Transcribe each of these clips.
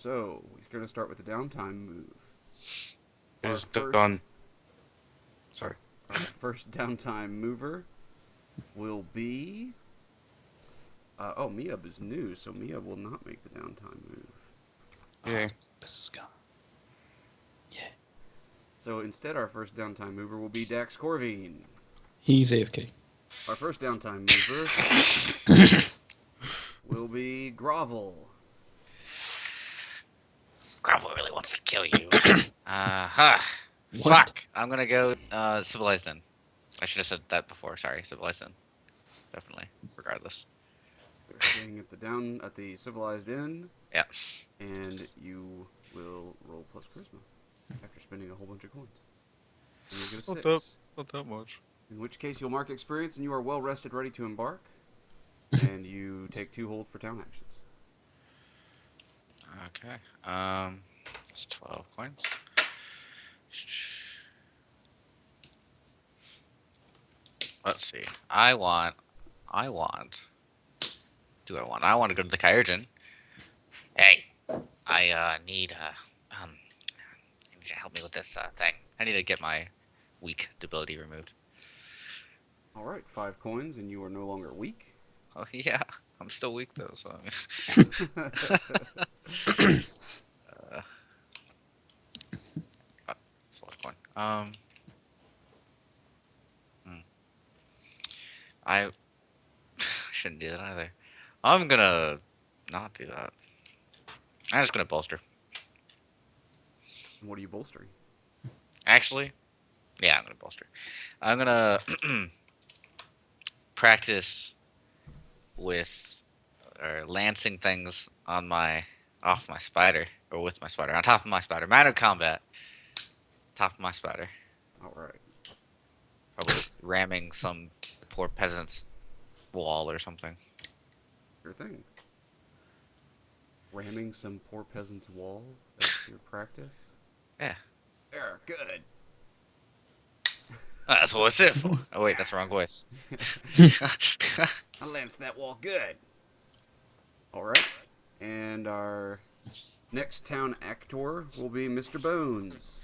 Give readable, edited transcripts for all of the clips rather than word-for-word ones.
So, we're going to start with the downtime move. It Our is first, done. Sorry. our first downtime mover will be... Miab is new, so Miab will not make the downtime move. Yay. This is gone. Yeah. So instead, our first downtime mover will be Dax Corvine. He's AFK. Our first downtime mover will be Grovel. Gravel really wants to kill you. What? Fuck. I'm gonna go civilized in. I should have said that before. Sorry, civilized in. Definitely. Regardless. They're staying at the civilized inn. Yeah. And you will roll plus charisma after spending a whole bunch of coins. And you get a 6. Not that much. In which case you'll mark experience and you are well rested, ready to embark. And you take 2 hold for town actions. Okay. It's 12 coins. Let's see. I want. I want to go to the Kyurgeon. Hey, I need you need to help me with this thing. I need to get my weak ability removed. Alright, 5 coins and you are no longer weak. Oh yeah, I'm still weak though. So it's a lot of coin. I shouldn't do that either. I'm gonna not do that. I'm just gonna bolster. What are you bolstering? Actually, yeah, I'm gonna bolster. I'm gonna practice with or lancing things on off my spider or with my spider on top of my spider. Minor combat, top of my spider. Alright. Probably ramming some poor peasant's wall or something. Your thing. Ramming some poor peasant's wall? That's your practice? Yeah. There, good. That's what it's it for. Oh wait, that's the wrong voice. I lanced that wall good. Alright. And our next town actor will be Mr. Bones.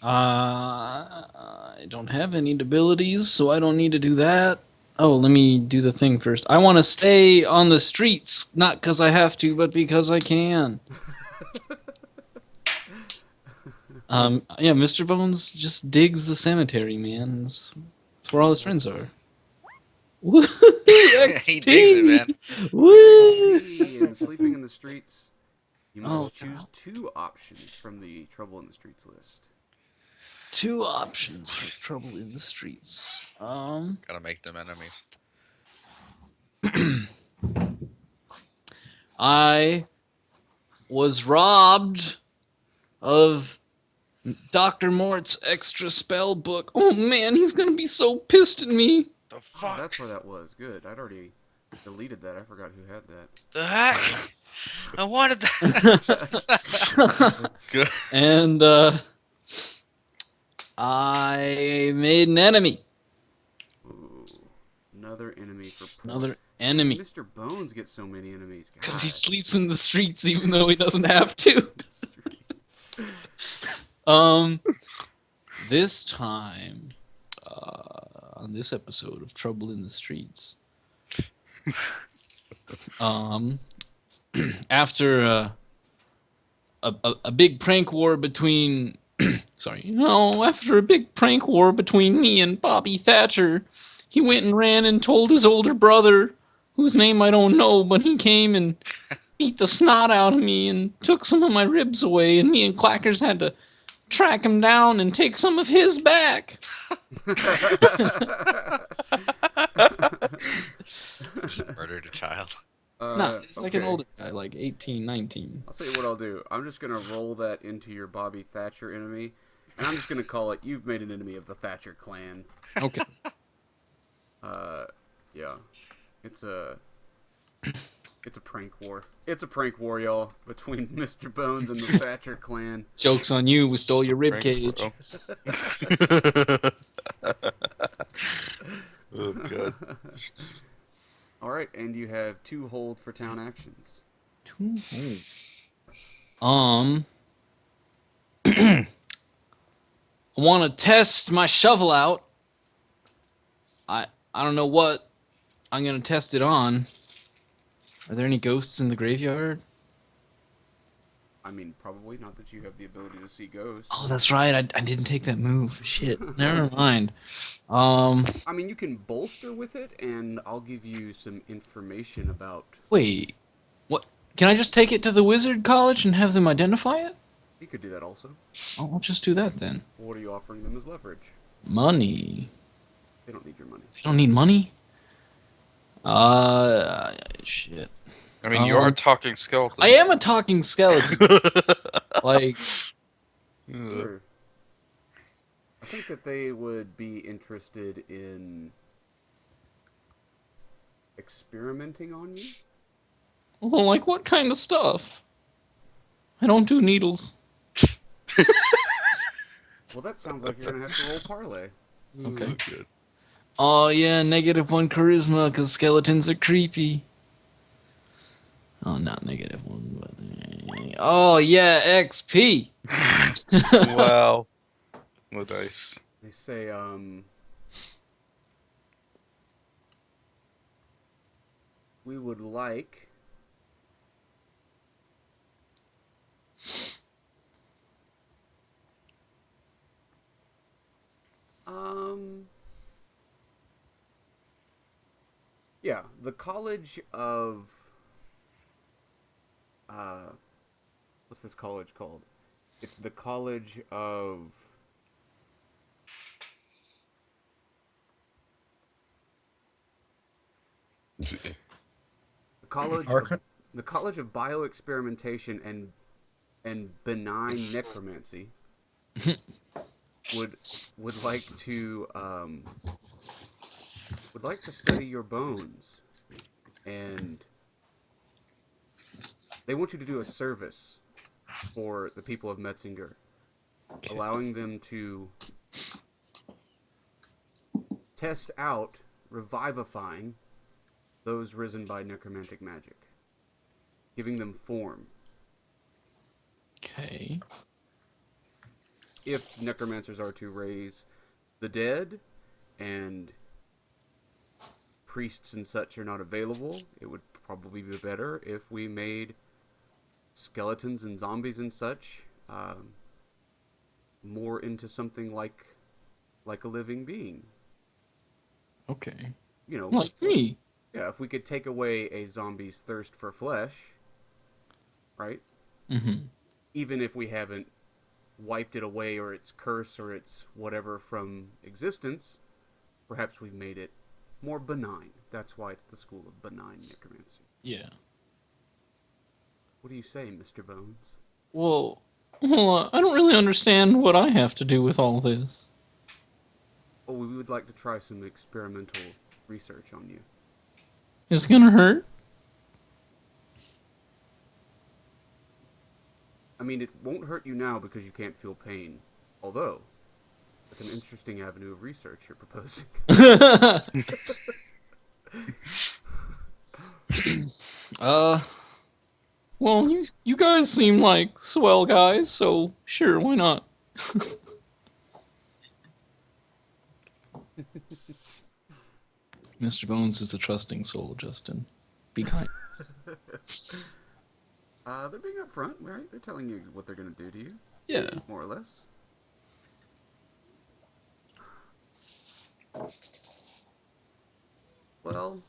I don't have any abilities, so I don't need to do that. Oh, let me do the thing first. I want to stay on the streets, not because I have to, but because I can. Yeah, Mr. Bones just digs the cemetery, man. That's where all his friends are. Woo! He digs it, man. Woo! And sleeping in the streets, you must Oh, choose 2 options from the Trouble in the Streets list. 2 options for trouble in the streets. Gotta make them enemies. I was robbed of Dr. Mort's extra spell book. Oh man, he's gonna be so pissed at me. The Oh, fuck? that's where that was. Good. I'd already deleted that. I forgot who had that. The heck? I wanted that. Good. And I made an enemy. Ooh, another enemy for poor. Another enemy. Mr. Bones gets so many enemies. Because he God. sleeps in the streets even though he doesn't have to. This time, on this episode of Trouble in the Streets, after a big prank war between, after a big prank war between me and Bobby Thatcher, he went and ran and told his older brother, whose name I don't know, but he came and beat the snot out of me and took some of my ribs away, and me and Clackers had to track him down and take some of his back. Just murdered a child. No, it's like an okay. older guy, like 18, 19. I'll tell you what I'll do. I'm just going to roll that into your Bobby Thatcher enemy, and I'm just going to call it, you've made an enemy of the Thatcher clan. Okay. Yeah. It's a prank war. It's a prank war, y'all, between Mr. Bones and the Thatcher clan. Joke's on you, we stole your rib cage. Oh god. All right, and you have 2 hold for town actions. 2 hold. I want to test my shovel out. I don't know what I'm gonna test it on. Are there any ghosts in the graveyard? I mean, probably not that you have the ability to see ghosts. Oh, that's right. I didn't take that move. Shit. Never mind. Um, I mean, you can bolster with it, and I'll give you some information about. wait. What? Can I just take it to the wizard college and have them identify it? You could do that also. I'll just do that then. What are you offering them as leverage? Money. They don't need your money. They don't need money? Shit. I mean, you are a talking skeleton. I am a talking skeleton. Like, Sure. I think that they would be interested in experimenting on you. well, like what kind of stuff? I don't do needles. Well, that sounds like you're gonna have to roll parlay. Okay. Good. Oh yeah, -1 charisma because skeletons are creepy. Oh, not -1, but oh yeah, XP. Wow. No dice. They say, we would like yeah, the College of what's this college called? It's the College of the College of, the College of Bioexperimentation and Benign Necromancy would like to study your bones, and they want you to do a service for the people of Metzinger, allowing them to test out revivifying those risen by necromantic magic, giving them form. Okay. If necromancers are to raise the dead and priests and such are not available, it would probably be better if we made skeletons and zombies and such more into something like a living being. Okay. You know, Like me. yeah, if we could take away a zombie's thirst for flesh, right? Mm-hmm. Even if we haven't wiped it away or its curse or its whatever from existence, perhaps we've made it more benign. That's why it's the school of benign necromancy. Yeah. What do you say, Mr. Bones? Well, I don't really understand what I have to do with all this. Oh, we would like to try some experimental research on you. Is it gonna hurt? I mean, it won't hurt you now because you can't feel pain. Although, it's an interesting avenue of research you're proposing. Well, you guys seem like swell guys, so sure, why not? Mr. Bones is a trusting soul, Justin. Be kind. They're being upfront, right? They're telling you what they're going to do to you. Yeah. More or less. Well,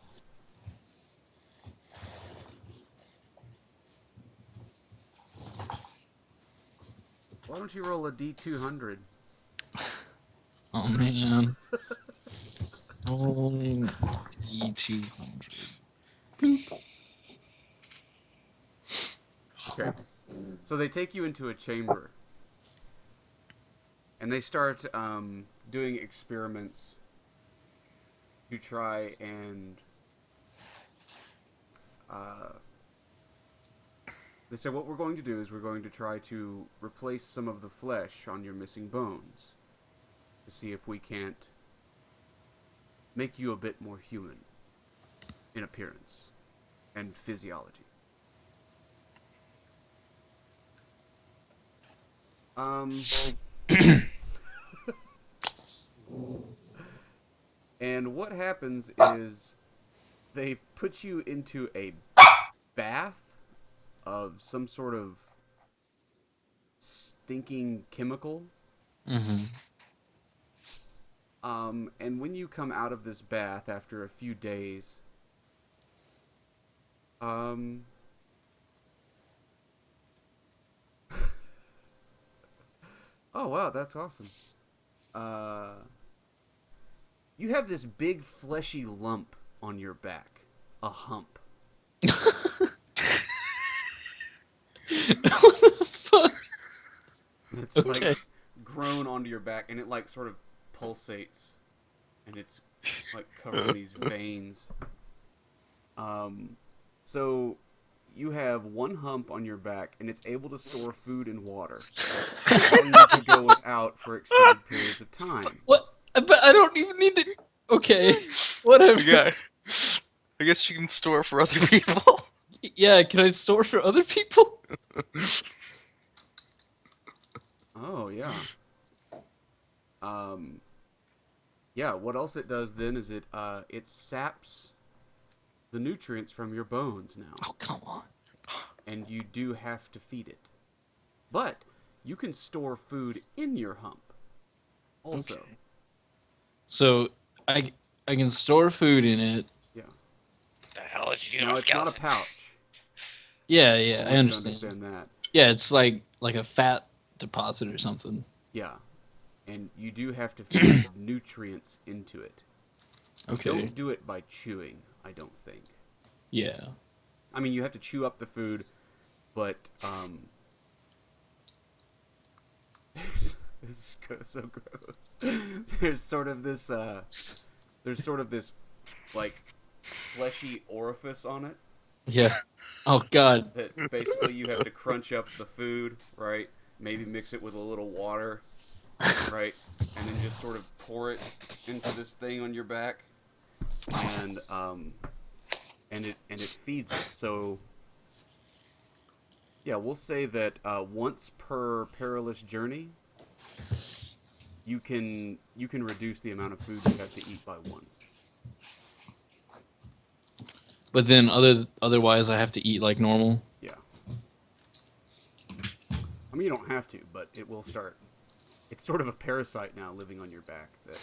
why don't you roll a D200? Oh man. Rolling D200. Bloop. Okay. So they take you into a chamber. And they start doing experiments to try and... they said what we're going to do is we're going to try to replace some of the flesh on your missing bones. To see if we can't make you a bit more human. in appearance and physiology. And what happens is they put you into a bath of some sort of stinking chemical. Mm-hmm. And when you come out of this bath after a few days, oh wow, that's awesome. You have this big fleshy lump on your back, a hump. What the fuck? It's Okay. like grown onto your back, and it like sort of pulsates, and it's like covered in these veins. So you have one hump on your back, and it's able to store food and water, allowing you to go without for extended periods of time. What? But I don't even need to. Okay, whatever. Yeah. I guess you can store for other people. Yeah, can I store for other people? Oh yeah. Yeah. What else it does then is it saps the nutrients from your bones now, Oh, come on. and you do have to feed it. But you can store food in your hump. Also, Okay. So I can store food in it. yeah. The hell did you do to Now my it's not a skeleton? pouch. Yeah, I yeah, I want you to understand. understand that. Yeah, it's like a fat deposit or something. Yeah. And you do have to feed nutrients into it. Okay. Don't do it by chewing, I don't think. Yeah. I mean, you have to chew up the food, but this is so gross. There's sort of this like fleshy orifice on it Yeah. Oh God. that basically you have to crunch up the food, right? Maybe mix it with a little water, right? And then just sort of pour it into this thing on your back, and it feeds it. So yeah, we'll say that once per perilous journey, you can reduce the amount of food you have to eat by one. But then otherwise I have to eat like normal. Yeah. I mean, you don't have to, but it will start. It's sort of a parasite now living on your back that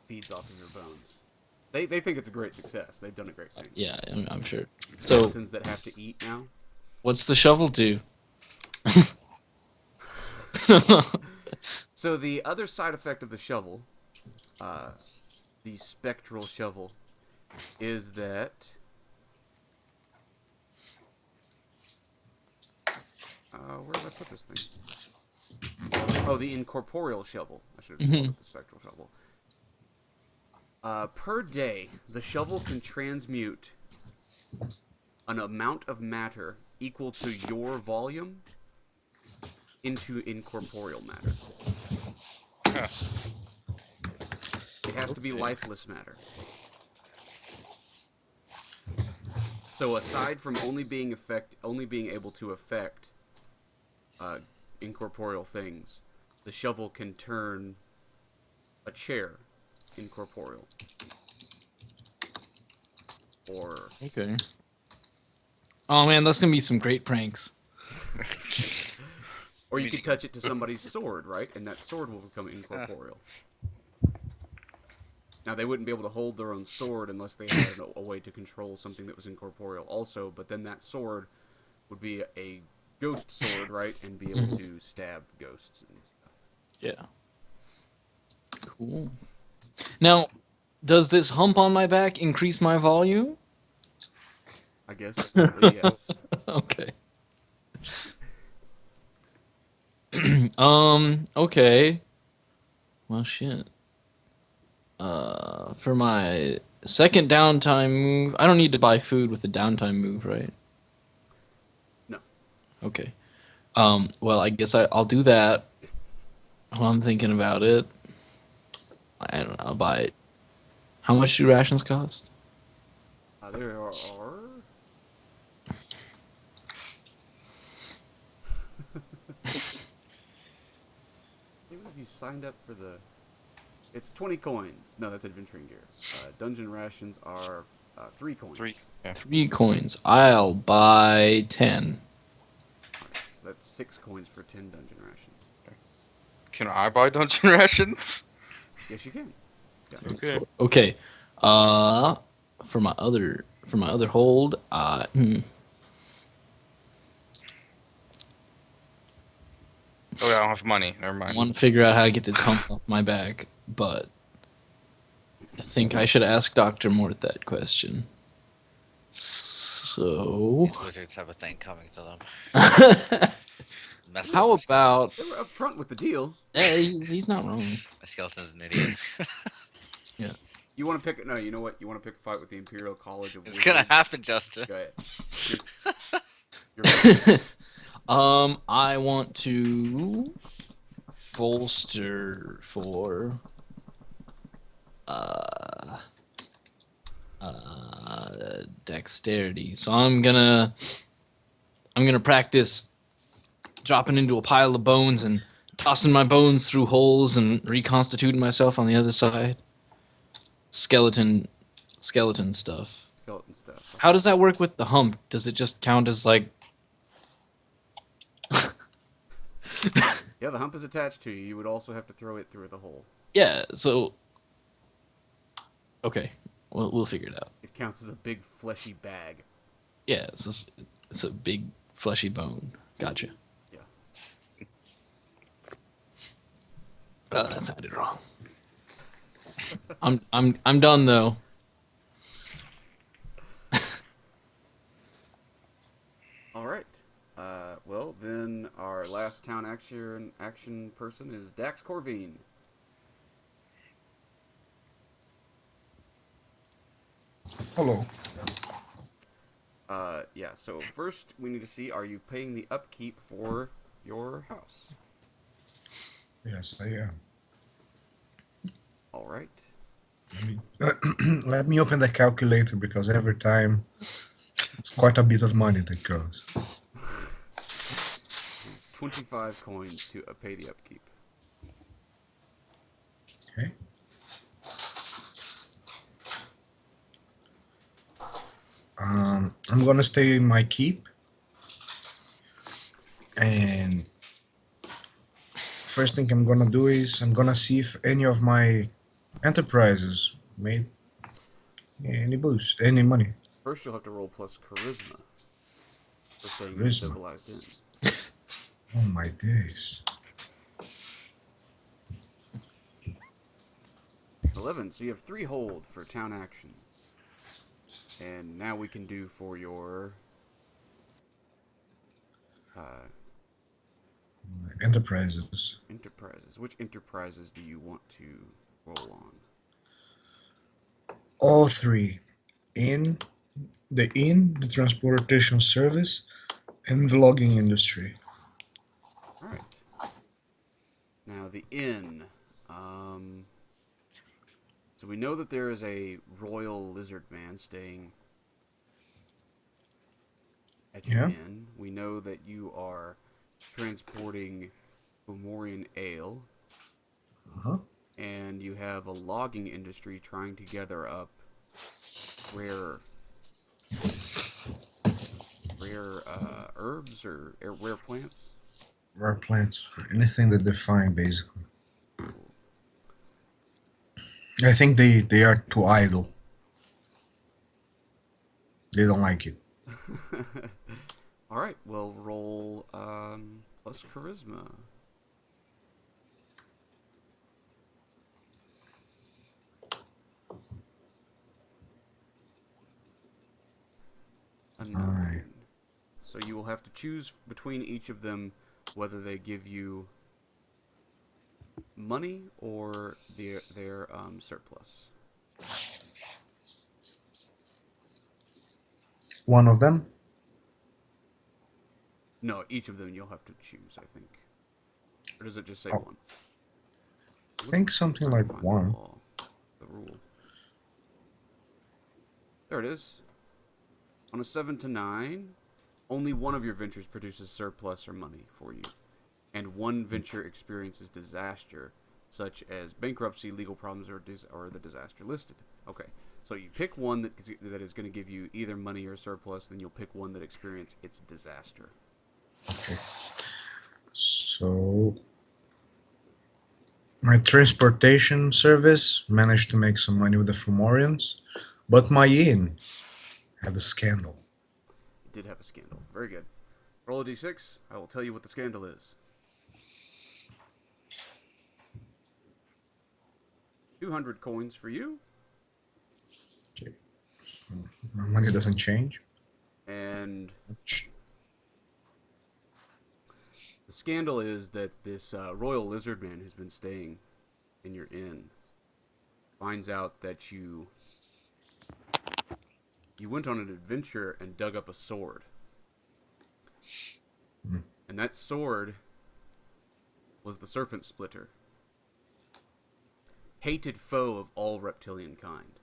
feeds off of your bones. They think it's a great success. They've done a great thing. Yeah, I'm sure. So Skeletons that have to eat now. what's the shovel do? So the other side effect of the shovel, the spectral shovel, is that where did I put this thing? Oh, the incorporeal shovel. I should have called it the spectral shovel. Per day, the shovel can transmute an amount of matter equal to your volume into incorporeal matter. Huh. It has to be lifeless matter. So aside from only being able to affect incorporeal things, the shovel can turn a chair incorporeal. Or Okay. Oh man, that's gonna be some great pranks. or you could touch it to somebody's sword, right? And that sword will become incorporeal. Now, they wouldn't be able to hold their own sword unless they had a way to control something that was incorporeal also, but then that sword would be a ghost sword, right? And be able to stab ghosts and stuff. Yeah. Cool. Now, does this hump on my back increase my volume? I guess slightly, yes. Okay. Okay. Well, shit. For my second downtime move, I don't need to buy food with the downtime move, right? No. Okay. Well, I guess I'll do that while I'm thinking about it. I don't know, I'll buy it. How much do rations cost? There are. Even if you signed up for the. It's 20 coins. No, that's adventuring gear. Dungeon rations are 3 coins. 3. Yeah. 3 coins. I'll buy 10. Alright, so that's 6 coins for 10 dungeon rations. Can I buy dungeon rations? Yes, you can. Yeah. Okay. Okay. For my other hold, Oh, yeah, I don't have money. Never I mind. want to figure out how to get this hump off my back, but I think I should ask Dr. Mort that question. So, These wizards have a thing coming to them. Mess up how my skeleton. about? They were up front with the deal. Yeah, he's not wrong. My skeleton's an idiot. You want to pick? No, you know what? You want to pick a fight with the Imperial College of It's Wizards? gonna happen, Justin. Go ahead. You're right. I want to bolster for dexterity. So I'm gonna practice dropping into a pile of bones and tossing my bones through holes and reconstituting myself on the other side. Skeleton stuff. Skeleton stuff. How does that work with the hump? Does it just count as like? Yeah, the hump is attached to you. You would also have to throw it through the hole. Yeah. So. Okay. We'll figure it out. It counts as a big fleshy bag. Yeah. It's a big fleshy bone. Gotcha. Yeah. Oh, that sounded wrong. I'm done though. All right. Well, then our last town action person is Dax Corvine. Hello. Yeah. So first, we need to see: are you paying the upkeep for your house? Yes, I am. All right. Let me open the calculator because every time it's quite a bit of money that goes. It's 25 coins to pay the upkeep. Okay. I'm gonna stay in my keep, and first thing I'm gonna do is I'm gonna see if any of my enterprises made any boost, any money. First, you'll have to roll plus charisma for staying in a Charisma. civilized inn. Oh my days. 11. So you have 3 hold for town actions. And now we can do for your Enterprises. enterprises. Which enterprises do you want to roll on? All 3. Inn, the transportation service, and the logging industry. Alright. Now, the inn. So we know that there is a royal lizard man staying at your inn. We know that you are transporting Fomorian ale. Uh-huh. And you have a logging industry trying to gather up rare herbs or rare plants. Rare plants. Anything that they find, basically. I think they are too idle. They don't like it. Alright, well, roll plus charisma. A 9. Alright. So you will have to choose between each of them whether they give you money or their surplus. One of them? No, each of them you'll have to choose, I think. Or does it just say Oh. one? I think something like one. The rule. There it is. On a 7 to 9, only one of your ventures produces surplus or money for you, and one venture experiences disaster, such as bankruptcy, legal problems, or the disaster listed. Okay, so you pick one that is going to give you either money or surplus, then you'll pick one that experiences its disaster. Okay. So my transportation service managed to make some money with the Fomorians, but my inn had a scandal. It did have a scandal. Very good. Roll a d6. I will tell you what the scandal is. 200 coins for you. Okay. My money doesn't change. And the scandal is that this royal lizard man who's been staying in your inn finds out that you went on an adventure and dug up a sword. And that sword was the Serpent Splitter, hated foe of all reptilian kind.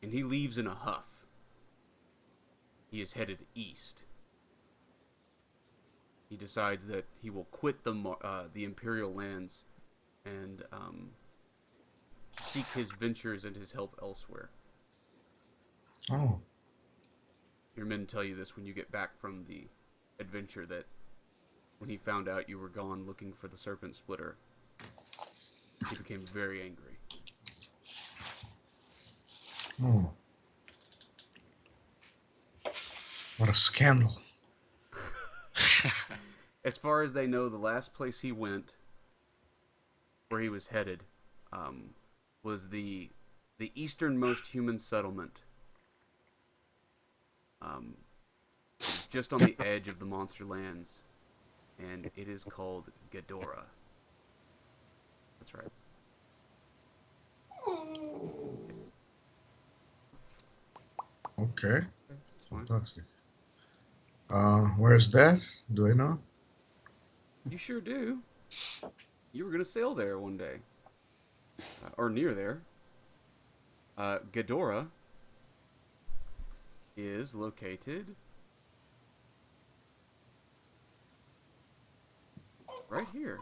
And he leaves in a huff. He is headed east. He decides that he will quit the Imperial lands and seek his ventures and his help elsewhere. Oh. Your men tell you this when you get back from the adventure, that when he found out you were gone looking for the Serpent Splitter, he became very angry. Oh. What a scandal. As far as they know, the last place he went, where he was headed, was the easternmost human settlement. It's just on the edge of the monster lands, and it is called GDORA. That's right. Okay. That's fine. Fantastic. Where's that? Do I know? You sure do. You were gonna sail there one day, or near there. GDORA is located right here.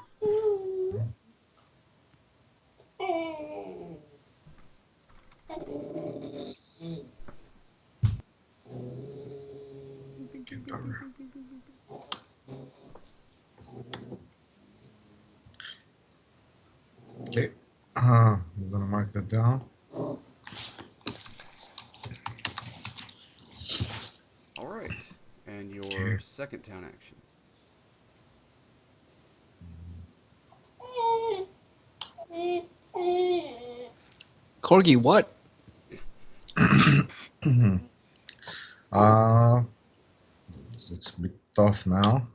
GDORA. Okay. I'm gonna mark that down. All right, and your second town action. Corgi, what? uh, it's a bit tough now.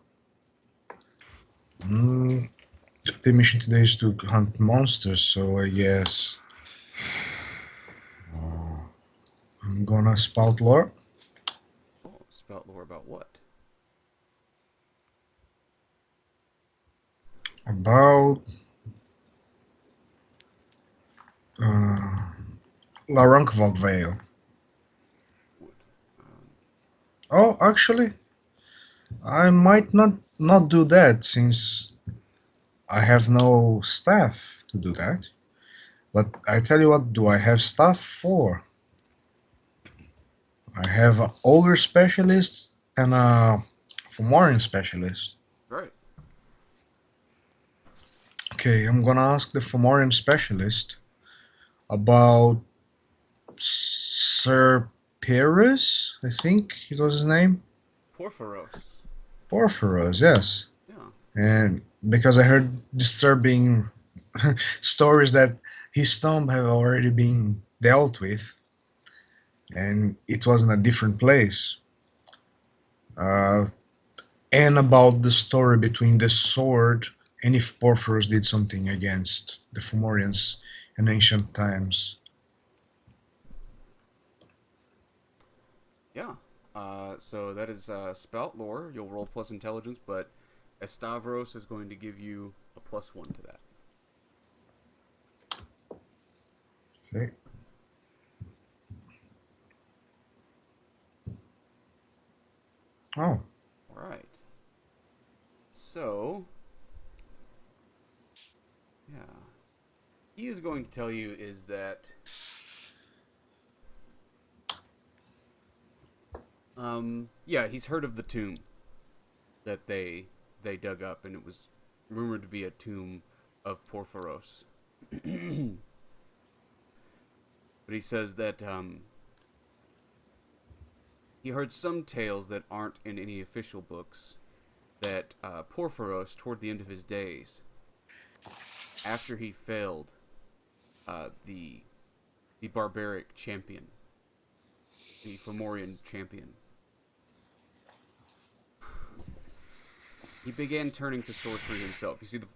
The mission today is to hunt monsters, so I guess I'm gonna spout lore Oh, spout lore about what? about uh, Larrankvogvale. Wood. Oh, actually, I might not do that since I have no staff to do that. But I tell you what, do I have staff for? I have an ogre specialist and a Fomorian specialist. Right. Okay, I'm gonna ask the Fomorian specialist about Sir Pyrrhus, I think it was his name. Porphyros. Porphyros, yes. Yeah. And because I heard disturbing stories that his tomb have already been dealt with, and it was in a different place. And about the story between the sword and if Porphyros did something against the Fomorians in ancient times. Yeah. So that is spout lore. You'll roll plus intelligence, but Estavros is going to give you a +1 to that. Okay. Oh, All right. So, yeah. He is going to tell you is that yeah, he's heard of the tomb that they dug up, and it was rumored to be a tomb of Porphyros. But he says that he heard some tales that aren't in any official books that Porphyros, toward the end of his days, after he failed the barbaric champion, the Fomorian champion, he began turning to sorcery himself. You see, the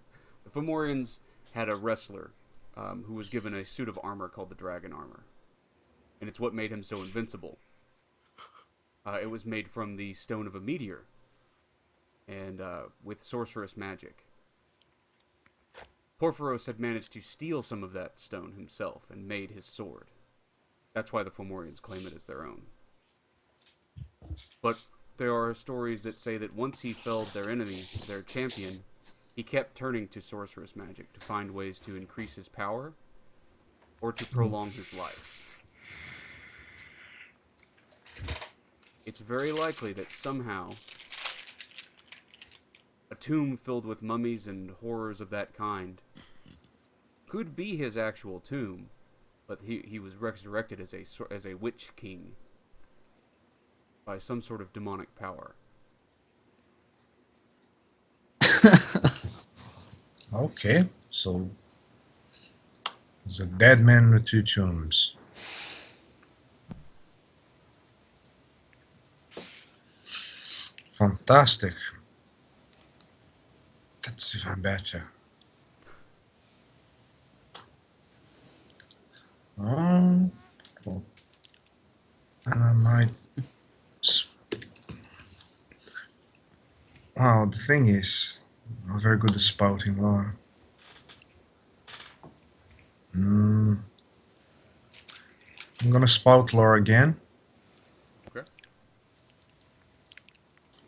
Fomorians had a wrestler who was given a suit of armor called the Dragon Armor, and it's what made him so invincible. It was made from the stone of a meteor, and with sorcerous magic. Porphyros had managed to steal some of that stone himself and made his sword. That's why the Fomorians claim it as their own. But there are stories that say that once he felled their enemy, their champion, he kept turning to sorcerous magic to find ways to increase his power or to prolong his life. It's very likely that somehow a tomb filled with mummies and horrors of that kind could be his actual tomb, but he was resurrected as a witch king by some sort of demonic power. okay. So it's a dead man with two tombs. Fantastic. That's even better. Um, well, and I might. Wow, the thing is, I'm not very good at spouting lore. I'm gonna spout lore again, Okay.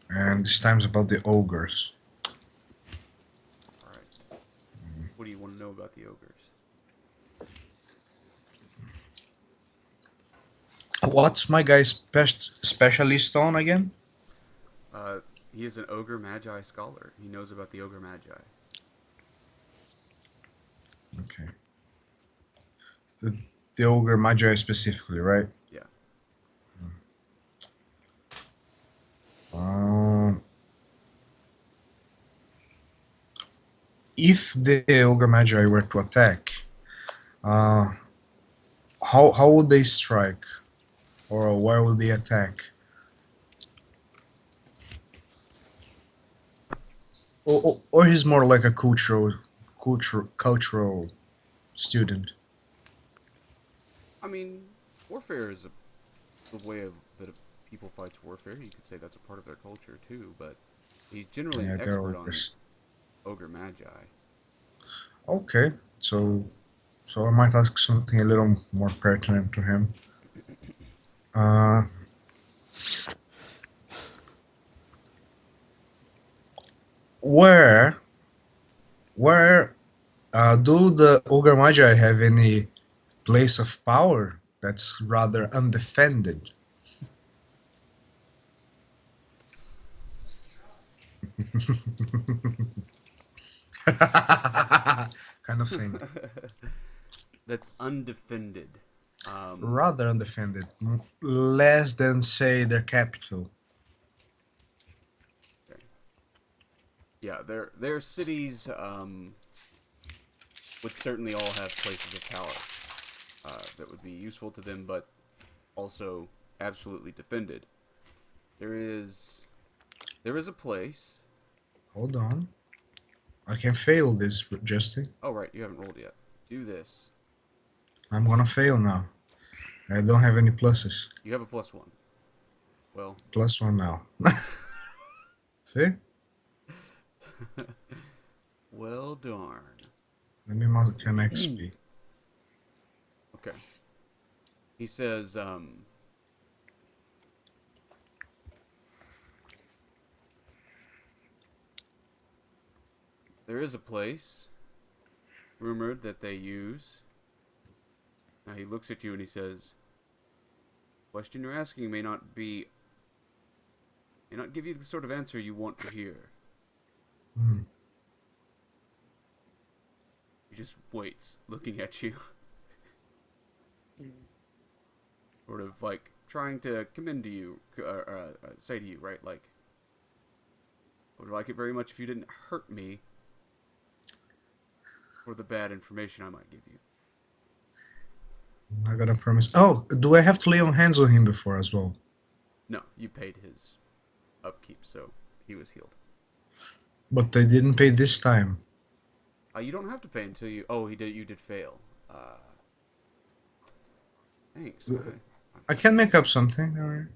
and this time's about the ogres. All right. What do you want to know about the ogres? What's my guy's specialist on again? He is an ogre magi scholar. He knows about the ogre magi. Okay. The ogre magi specifically, right? Yeah. Um, if the ogre magi were to attack, uh, how would they strike, or where would they attack? Or he's more like a cultural student. I mean, warfare is the way of that people fights warfare. You could say that's a part of their culture too, but he's generally Yeah, an they're expert on ogres. ogre magi. Okay, so I might ask something a little more pertinent to him. Uh, where do the ogre magi have any place of power that's rather undefended? Kind of thing. That's undefended. Rather undefended. Less than, say, their capital. Okay. Yeah, their cities would certainly all have places of power that would be useful to them, but also absolutely defended. There is a place. Hold on. I can fail this, Justin. Oh right, you haven't rolled yet. Do this. I'm gonna fail now. I don't have any pluses. You have a +1. Well, +1 now. See? well darn. Let me mark an XP. Okay. He says, there is a place rumored that they use. Now he looks at you and he says, "Question you're asking may not give you the sort of answer you want to hear." Hmm. He just waits, looking at you, sort of like trying to commend to you, say to you, right? Like, I would like it very much if you didn't hurt me for the bad information I might give you. I gotta promise. Oh, do I have to lay on hands on him before as well? No, you paid his upkeep, so he was healed. But they didn't pay this time. You don't have to pay until you. Oh, he did. You did fail. Thanks. I can make up something. Alright.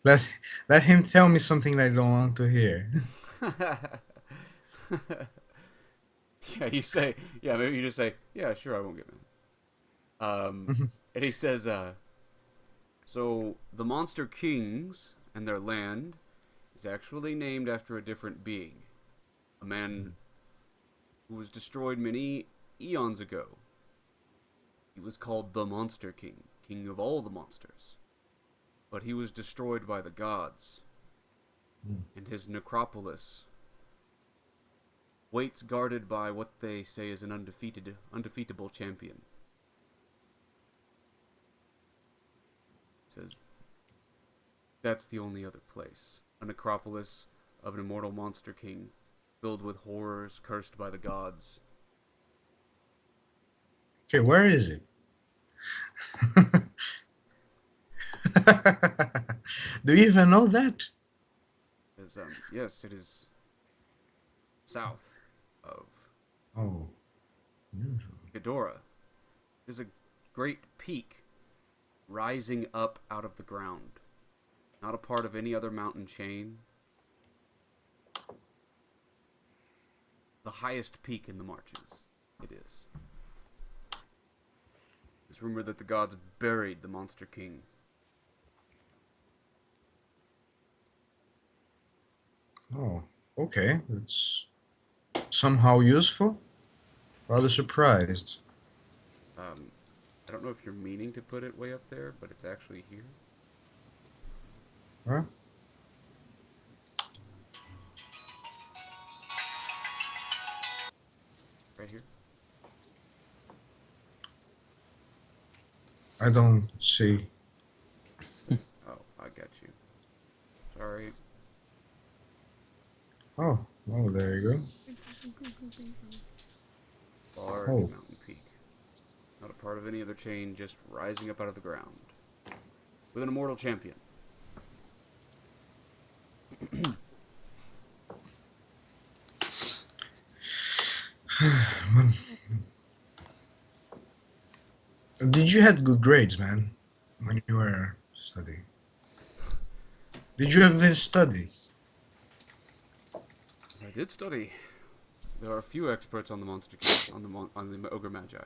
Let him tell me something that I don't want to hear. Yeah, you say. Yeah, maybe you just say. Yeah, sure, I won't get mad. And he says, so the monster kings and their land is actually named after a different being, a man who was destroyed many eons ago. He was called the Monster King, king of all the monsters. But he was destroyed by the gods, and his necropolis waits guarded by what they say is an undefeatable champion. He says that's the only other place. A necropolis of an immortal monster king, filled with horrors cursed by the gods. Okay, where is it? Do you even know that? Yes, it is south of Oh, usual. Ghidorah. It is a great peak rising up out of the ground. Not a part of any other mountain chain. The highest peak in the marches. It is. It's rumored that the gods buried the Monster King. Oh, okay. That's somehow useful. Rather surprised. I don't know if you're meaning to put it way up there, but it's actually here. Huh? Right here. I don't see. Oh, I got you. Sorry. Oh, oh, there you go. Large Oh. mountain peak. Not a part of any other chain, just rising up out of the ground. With an immortal champion. Did you had good grades, man, when you were studying? Did you ever study? I did study. There are a few experts on the Monster King, on the Ogre Magi.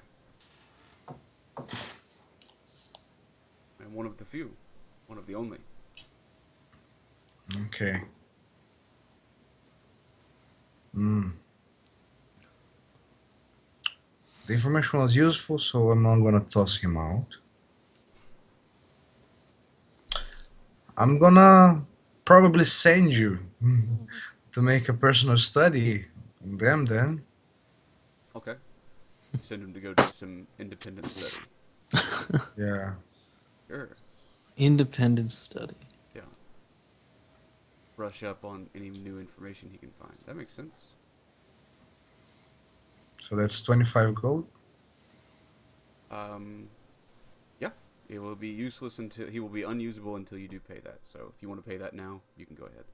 I'm one of the few. One of the only. Okay. Hmm. The information was useful, so I'm not gonna toss him out. I'm gonna probably send you to make a personal study on them then. Okay. Send him to go do some independent study. Yeah. Sure. Independent study. Yeah. Brush up on any new information he can find. That makes sense. So that's 25 gold. Yeah. It will be useless until he will be unusable until you do pay that. So if you want to pay that now, you can go ahead.